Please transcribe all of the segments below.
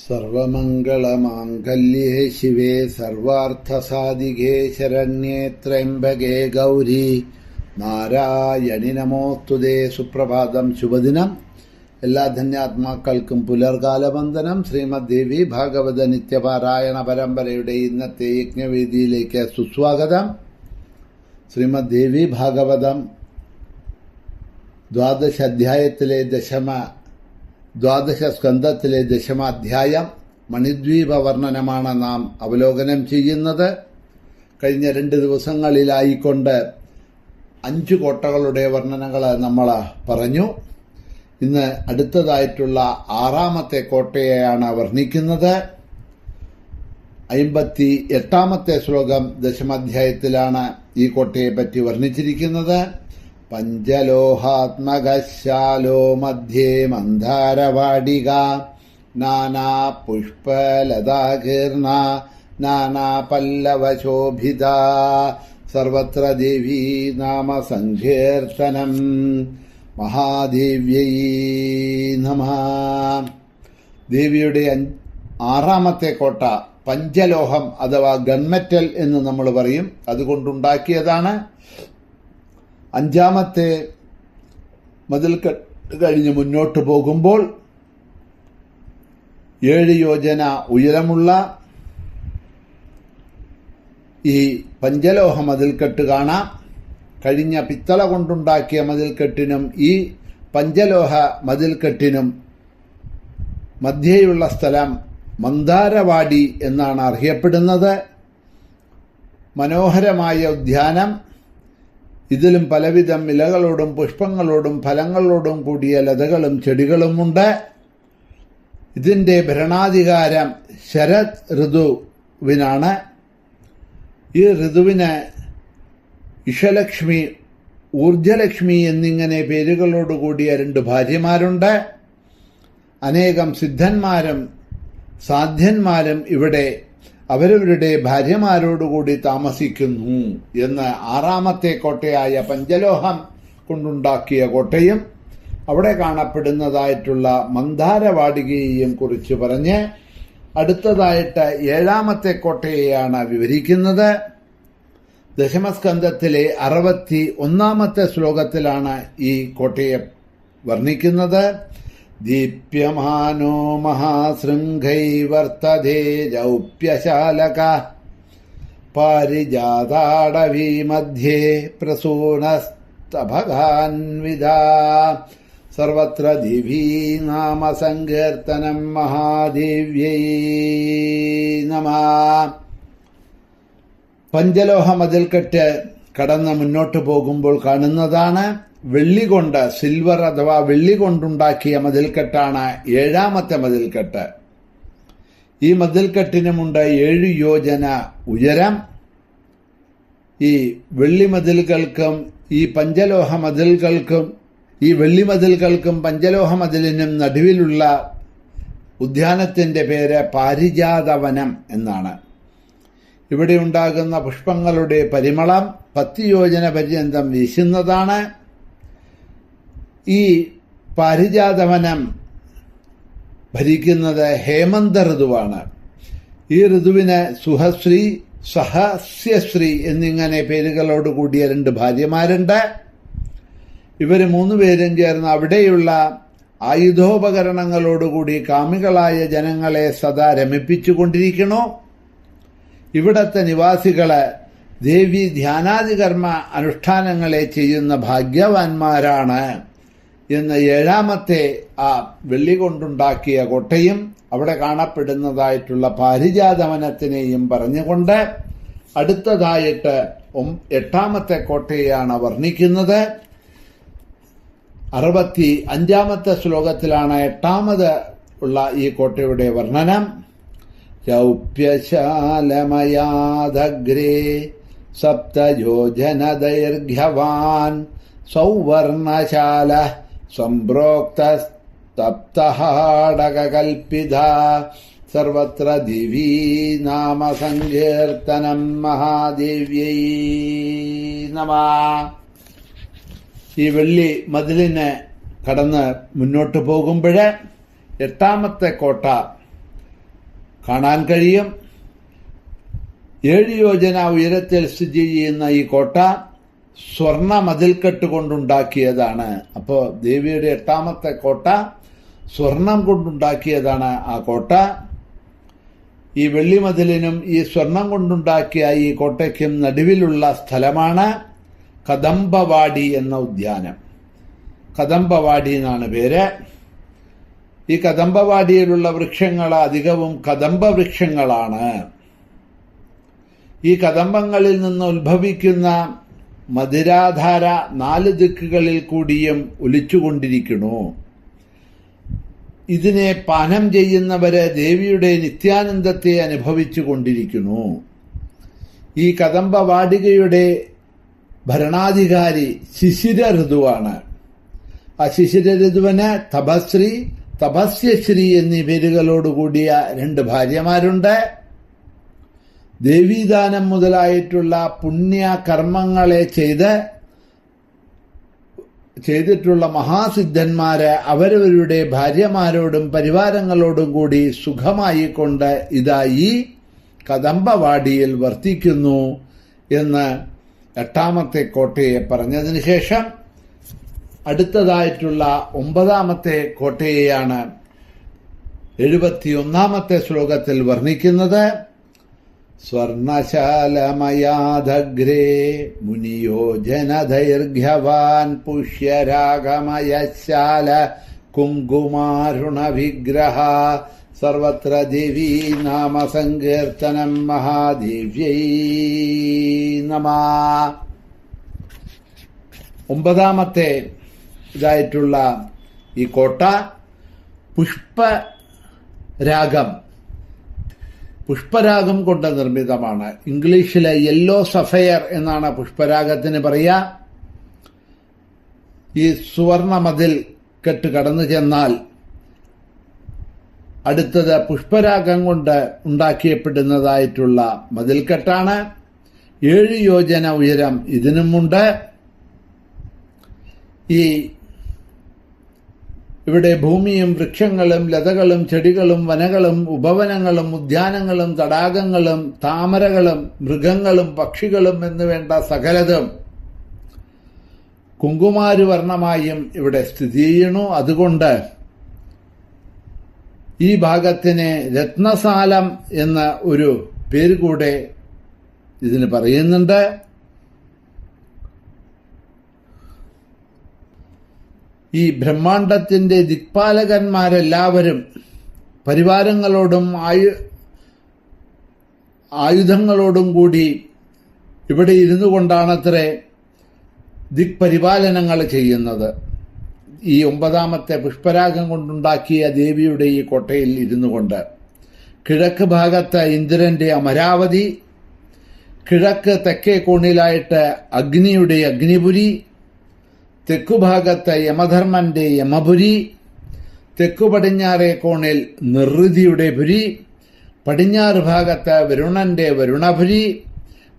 സർവമംഗളമാംഗല്യേ ശിവേ സർവാർത്ഥസാധികേ ശരണ്യേ ത്രയംബകേ ഗൗരി നാരായണി നമോസ്തുതേ. സുപ്രഭാതം, ശുഭദിനം. എല്ലാ ധന്യാത്മാക്കൾക്കും പുലർകാല വന്ദനം. ശ്രീമദ് ദേവി ഭാഗവത നിത്യപാരായണ പരമ്പരയുടെ ഇന്നത്തെ യജ്ഞവേദിയിലേക്ക് സുസ്വാഗതം. ശ്രീമദ് ദേവി ഭാഗവതം ദ്വാദശ സ്കന്ധത്തിലെ ദശമാധ്യായം മണിദ്വീപ വർണ്ണനമാണ് നാം അവലോകനം ചെയ്യുന്നത്. കഴിഞ്ഞ 2 ദിവസങ്ങളിലായിക്കൊണ്ട് 5 കോട്ടകളുടെ വർണ്ണനകൾ നമ്മൾ പറഞ്ഞു. ഇന്ന് അടുത്തതായിട്ടുള്ള 6ാമത്തെ കോട്ടയെയാണ് വർണ്ണിക്കുന്നത്. 58ാമത്തെ ശ്ലോകം ദശമാധ്യായത്തിലാണ് ഈ കോട്ടയെ പറ്റി വർണ്ണിച്ചിരിക്കുന്നത്. പഞ്ചലോഹാത്മകശാലോ മധ്യേ മന്ദാരവാടിക നാനാ പുഷ്പലതാകീർണ നാനാ പല്ലവശോഭിത സർവത്ര ദേവീ നാമ സങ്കീർത്തനം മഹാദേവ്യൈ നമഃ. ദേവിയുടെ 6ാമത്തെ കോട്ട പഞ്ചലോഹം അഥവാ ഗൺമെറ്റൽ എന്ന് നമ്മൾ പറയും, അതുകൊണ്ടുണ്ടാക്കിയതാണ്. 5ാമത്തെ മതിൽക്കെട്ട് കഴിഞ്ഞ് മുന്നോട്ട് പോകുമ്പോൾ 7 യോജന ഉയരമുള്ള ഈ പഞ്ചലോഹ മതിൽക്കെട്ട് കാണാം. കഴിഞ്ഞ പിത്തള കൊണ്ടുണ്ടാക്കിയ മതിൽക്കെട്ടിനും ഈ പഞ്ചലോഹ മതിൽക്കെട്ടിനും മധ്യേയുള്ള സ്ഥലം മന്ദാരവാടി എന്നാണ് അറിയപ്പെടുന്നത്. മനോഹരമായ ഉദ്യാനം. ഇതിലും പലവിധം ഇലകളോടും പുഷ്പങ്ങളോടും ഫലങ്ങളോടും കൂടിയ ലതകളും ചെടികളുമുണ്ട്. ഇതിന്റെ ഭരണാധികാരം ശരത് ഋതുവിനാണ്. ഈ ഋതുവിന് ഇഷലക്ഷ്മി, ഊർജലക്ഷ്മി എന്നിങ്ങനെ പേരുകളോടുകൂടിയ 2 ഭാര്യമാരുണ്ട്. അനേകം സിദ്ധന്മാരും സാധ്യന്മാരും ഇവിടെ അവരവരുടെ ഭാര്യമാരോടുകൂടി താമസിക്കുന്നു എന്ന് 6ാമത്തെ കോട്ടയായ പഞ്ചലോഹം കൊണ്ടുണ്ടാക്കിയ കോട്ടയും അവിടെ കാണപ്പെടുന്നതായിട്ടുള്ള മന്ദാരവാടികയെയും കുറിച്ച് പറഞ്ഞ് അടുത്തതായിട്ട് 7ാമത്തെ കോട്ടയെയാണ് വിവരിക്കുന്നത്. ദശമസ്കന്ധത്തിലെ 61ാമത്തെ ശ്ലോകത്തിലാണ് ഈ കോട്ടയെ വർണ്ണിക്കുന്നത്. ദീപ്യമാനോ മഹാശൃംഗൈ വർത്തതേ രൗപ്യശാലക പാരിജാതാടവീ മധ്യേ പ്രസൂനസ്തഭഗാൻവിധ സർവത്ര ദേവീ നാമ സങ്കീർത്തനം മഹാദേവ്യൈ നമഃ. പഞ്ചലോഹ മതിൽക്കെട്ട് കടന്ന് മുന്നോട്ട് പോകുമ്പോൾ കാണുന്നതാണ് വെള്ളി കൊണ്ട്, സിൽവർ അഥവാ വെള്ളി കൊണ്ടുണ്ടാക്കിയ മതിൽക്കെട്ടാണ് 7ാമത്തെ മതിൽക്കെട്ട്. ഈ മതിൽക്കെട്ടിനുമുണ്ട് 7 യോജന ഉയരം. ഈ വെള്ളി മതിലുകൾക്കും ഈ പഞ്ചലോഹ മതിലുകൾക്കും ഈ വെള്ളി മതിലുകൾക്കും പഞ്ചലോഹ മതിലിനും നടുവിലുള്ള ഉദ്യാനത്തിന്റെ പേര് പാരിജാതവനം എന്നാണ്. ഇവിടെ ഉണ്ടാകുന്ന പുഷ്പങ്ങളുടെ പരിമളം 10 യോജന പര്യന്തം വീശുന്നതാണ്. ഈ പാരിജാതവനം ഭരിക്കുന്നത് ഹേമന്ത ഋതുവാണ്. ഈ ഋതുവിന് സുഹശ്രീ, സഹസ്യശ്രീ എന്നിങ്ങനെ പേരുകളോടുകൂടിയ 2 ഭാര്യമാരുണ്ട്. ഇവർ 3 പേരും ചേർന്ന് അവിടെയുള്ള ആയുധോപകരണങ്ങളോടുകൂടി കാമികളായ ജനങ്ങളെ സദാ രമിപ്പിച്ചുകൊണ്ടിരിക്കണു. ഇവിടത്തെ നിവാസികള് ദേവി ധ്യാനാദികർമ്മ അനുഷ്ഠാനങ്ങളെ ചെയ്യുന്ന ഭാഗ്യവാന്മാരാണ് എന്ന് 7ാമത്തെ ആ വെള്ളി കൊണ്ടുണ്ടാക്കിയ കോട്ടയും അവിടെ കാണപ്പെടുന്നതായിട്ടുള്ള പാരിജാതവനത്തിനെയും പറഞ്ഞുകൊണ്ട് അടുത്തതായിട്ട് 8ാമത്തെ കോട്ടയെയാണ് വർണ്ണിക്കുന്നത്. 65ാമത്തെ ശ്ലോകത്തിലാണ് 8ാമത് ഉള്ള ഈ കോട്ടയുടെ വർണ്ണനം. രൗപ്യശാലമയാദഗ്രേ സപ്തയോജനദൈർഘ്യവാൻ സൗവർണശാല സംപ്രോക്തസ്തപ്തഹാടകകൽപ്പിത സർവത്ര ദേവീ നാമ സങ്കീർത്തനം മഹാദേവ്യൈ നമഃ. ഈ വെള്ളി മതിലിന് കടന്ന് മുന്നോട്ട് പോകുമ്പോൾ 8ാമത്തെ കോട്ട കാണാൻ കഴിയും. 7 യോജന ഉയരത്തിൽ സ്ഥിതി ചെയ്യുന്ന ഈ കോട്ട സ്വർണ്ണ മതിൽക്കെട്ട് കൊണ്ടുണ്ടാക്കിയതാണ്. അപ്പോൾ ദേവിയുടെ 8ാമത്തെ കോട്ട സ്വർണം കൊണ്ടുണ്ടാക്കിയതാണ്. ആ കോട്ട ഈ വെള്ളിമതിലിനും ഈ സ്വർണം കൊണ്ടുണ്ടാക്കിയ ഈ കോട്ടയ്ക്കും നടുവിലുള്ള സ്ഥലമാണ് കദംബവാടി എന്ന ഉദ്യാനം. കദംബവാടി എന്നാണ് പേര്. ഈ കദംബവാടിയിലുള്ള വൃക്ഷങ്ങൾ അധികവും കദംബ വൃക്ഷങ്ങളാണ്. ഈ കദംബങ്ങളിൽ നിന്ന് ഉത്ഭവിക്കുന്ന മധുരാധാര 4 ദിക്കുകളിൽ കൂടിയും ഒലിച്ചുകൊണ്ടിരിക്കുന്നു. ഇതിനെ പാനം ചെയ്യുന്നവര് ദേവിയുടെ നിത്യാനന്ദത്തെ അനുഭവിച്ചു കൊണ്ടിരിക്കുന്നു. ഈ കദംബവാടികയുടെ ഭരണാധികാരി ശിശിര ഋതുവാണ്. ആ ശിശിര ഋതുവിന് തപശ്രീ, തപസ്യശ്രീ എന്നീ പേരുകളോടുകൂടിയ 2 ഭാര്യമാരുണ്ട്. ദേവീദാനം മുതലായിട്ടുള്ള പുണ്യകർമ്മങ്ങളെ ചെയ്തിട്ടുള്ള മഹാസിദ്ധന്മാര് അവരവരുടെ ഭാര്യമാരോടും പരിവാരങ്ങളോടും കൂടി സുഖമായിക്കൊണ്ട് ഇതാ ഈ കദംബവാടിയിൽ വർത്തിക്കുന്നു എന്ന് 8ാമത്തെ കോട്ടയെ പറഞ്ഞതിന് ശേഷം അടുത്തതായിട്ടുള്ള 9ാമത്തെ കോട്ടയെയാണ് 71ാമത്തെ ശ്ലോകത്തിൽ വർണ്ണിക്കുന്നത്. സ്വർണശാലമയാധഗ്രേ മുനിയോജനദൈർഘ്യവാൻ പുഷ്യരാഗമയശാല കുങ്കുമാരുണ വിഗ്രഹ സർവത്ര ദേവീ നാമ സങ്കീർത്തനം മഹാദേവ്യൈ നമഃ. 9ാമത്തെ ഇതായിട്ടുള്ള ഈ കോട്ട പുഷ്പരാഗം കൊണ്ട് നിർമ്മിതമാണ്. ഇംഗ്ലീഷിലെ യെല്ലോ സഫയർ എന്നാണ് പുഷ്പരാഗത്തിന് പറയുക. ഈ സുവർണ മതിൽ കെട്ട് കടന്നു ചെന്നാൽ അടുത്തത് പുഷ്പരാഗം കൊണ്ട് ഉണ്ടാക്കിയപ്പെടുന്നതായിട്ടുള്ള മതിൽക്കെട്ടാണ്. 7 യോജന ഉയരം ഇതിനുമുണ്ട്. ഇവിടെ ഭൂമിയും വൃക്ഷങ്ങളും ലതകളും ചെടികളും വനങ്ങളും ഉപവനങ്ങളും ഉദ്യാനങ്ങളും തടാകങ്ങളും താമരകളും മൃഗങ്ങളും പക്ഷികളും എന്നുവേണ്ട സകലതും കുങ്കുമാരുവർണ്ണമായും ഇവിടെ സ്ഥിതി ചെയ്യുന്നു. അതുകൊണ്ട് ഈ ഭാഗത്തിന് രത്നസാലം എന്ന ഒരു പേര് കൂടെ ഇതിന് പറയുന്നുണ്ട്. ഈ ബ്രഹ്മാണ്ടത്തിന്റെ ദിക്പാലകന്മാരെല്ലാവരും പരിവാരങ്ങളോടും ആയുധങ്ങളോടും കൂടി ഇവിടെ ഇരുന്നു കൊണ്ടാണത്രേ ദിക്പരിപാലനങ്ങൾ ചെയ്യുന്നത്. ഈ 9ാമത്തെ പുഷ്പരാഗം കൊണ്ടുണ്ടാക്കിയ ദേവിയുടെ ഈ കോട്ടയിൽ ഇരുന്നു കൊണ്ട് കിഴക്ക് ഭാഗത്ത് ഇന്ദ്രന്റെ അമരാവതി, കിഴക്ക് തെക്കേ കോണിലായിട്ട് അഗ്നിയുടെ അഗ്നിപുരി, തെക്കുഭാഗത്ത് യമധർമ്മന്റെ യമപുരി, തെക്കു പടിഞ്ഞാറേ കോണിൽ നിർഋതിയുടെ പുരി, പടിഞ്ഞാറ് ഭാഗത്ത് വരുണന്റെ വരുണപുരി,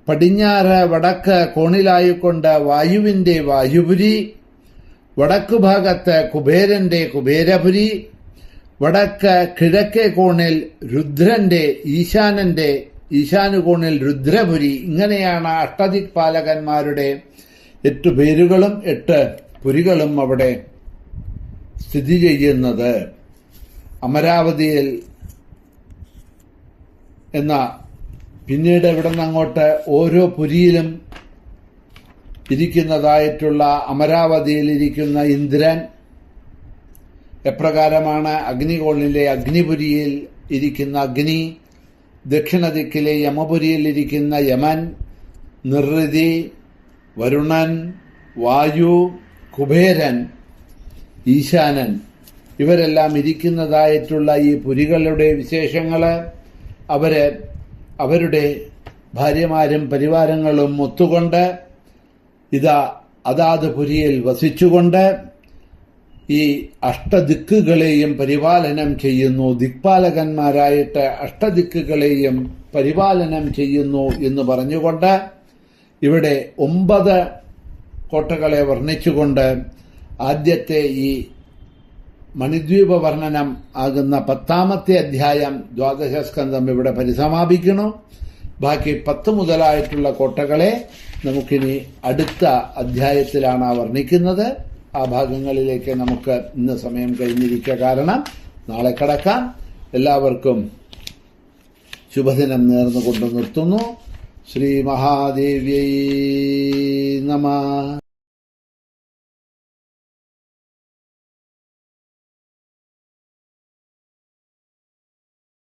പടിഞ്ഞാറ് വടക്ക് കോണിലായിക്കൊണ്ട് വായുവിന്റെ വായുപുരി, വടക്കു ഭാഗത്ത് കുബേരന്റെ കുബേരപുരി, വടക്ക് കിഴക്കേ കോണിൽ രുദ്രന്റെ ഈശാനുകോണിൽ രുദ്രപുരി. ഇങ്ങനെയാണ് അഷ്ടദിക്പാലകന്മാരുടെ 8 പേരുകളും 8 പുരികളും അവിടെ സ്ഥിതി ചെയ്യുന്നത്. അമരാവതിയിൽ പിന്നീട് ഇവിടെ നിന്നങ്ങോട്ട് ഓരോ പുരിയിലും ഇരിക്കുന്നതായിട്ടുള്ള അമരാവതിയിൽ ഇരിക്കുന്ന ഇന്ദ്രൻ എപ്രകാരമാണ് അഗ്നികോണിലെ അഗ്നിപുരിയിൽ ഇരിക്കുന്ന അഗ്നി, ദക്ഷിണദിക്കിലെ യമപുരിയിൽ ഇരിക്കുന്ന യമൻ, നിർഋതി, വരുണൻ, വായു, കുബേരൻ, ഈശാനൻ ഇവരെല്ലാം ഇരിക്കുന്നതായിട്ടുള്ള ഈ പുരികളുടെ വിശേഷങ്ങൾ അവരുടെ ഭാര്യമാരും പരിവാരങ്ങളും ഒത്തുകൊണ്ട് അതാത് പുരിയിൽ വസിച്ചുകൊണ്ട് ഈ അഷ്ടദിക്കുകളെയും പരിപാലനം ചെയ്യുന്നു. ദിക്പാലകന്മാരായിട്ട് അഷ്ടദിക്കുകളെയും പരിപാലനം ചെയ്യുന്നു എന്ന് പറഞ്ഞുകൊണ്ട് ഇവിടെ 9 കോട്ടകളെ വർണ്ണിച്ചുകൊണ്ട് ആദ്യത്തെ ഈ മണിദ്വീപ വർണ്ണനം ആകുന്ന 10ാമത്തെ അധ്യായം ദ്വാദശസ്കന്ധം ഇവിടെ പരിസമാപിക്കുന്നു. ബാക്കി 10 മുതലായിട്ടുള്ള കോട്ടകളെ നമുക്കിനി അടുത്ത അധ്യായത്തിലാണ് വർണ്ണിക്കുന്നത്. ആ ഭാഗങ്ങളിലേക്ക് നമുക്ക് ഇന്ന് സമയം കഴിഞ്ഞിരിക്കുക കാരണം നാളെ കടക്കാം. എല്ലാവർക്കും ശുഭദിനം നേർന്നുകൊണ്ട് നിർത്തുന്നു. ശ്രീ മഹാദേവ്യൈ നമഃ.